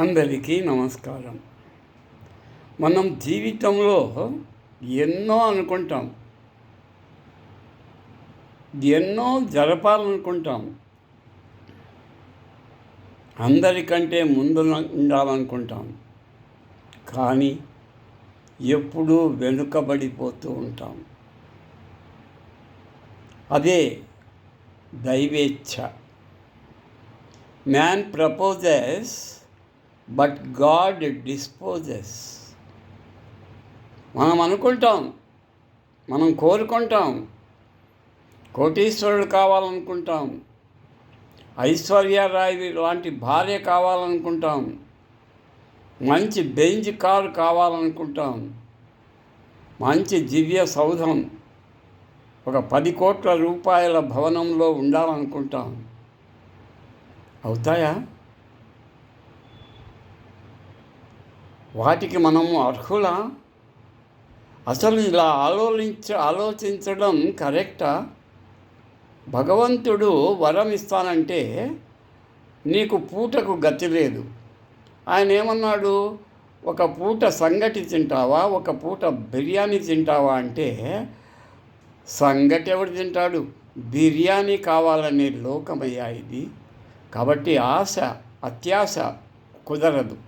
అందరికీ నమస్కారం. మనం జీవితంలో ఎన్నో అనుకుంటాం, ఎన్నో జరపాలనుకుంటాం, అందరికంటే ముందు ఉండాలనుకుంటాం. కానీ ఎప్పుడూ వెనుకబడిపోతూ ఉంటాం. అదే దైవేచ్ఛ. Man proposes but God disposes. మనం అనుకుంటాం, మనం కోరుకుంటాం, కోటీశ్వరుడు కావాలనుకుంటాం, ఐశ్వర్యరాయ్ లాంటి భార్య కావాలనుకుంటాం, మంచి బెంజ్ కారు కావాలనుకుంటాం, మంచి దివ్య సౌధం, ఒక 10 కోట్ల రూపాయల భవనంలో ఉండాలనుకుంటాం. అవుతాయా? వాటికి మనము అర్హులా? అసలు ఇలా ఆలోచించడం కరెక్టా? భగవంతుడు వరం ఇస్తానంటే నీకు పూటకు గతి లేదు. ఆయన ఏమన్నాడు? ఒక పూట సంగటి తింటావా, ఒక పూట బిర్యానీ తింటావా అంటే సంగటి ఎవడు తింటాడు? బిర్యానీ కావాలనే లోకమయ్యా ఇది. కాబట్టి అత్యాశ కుదరదు.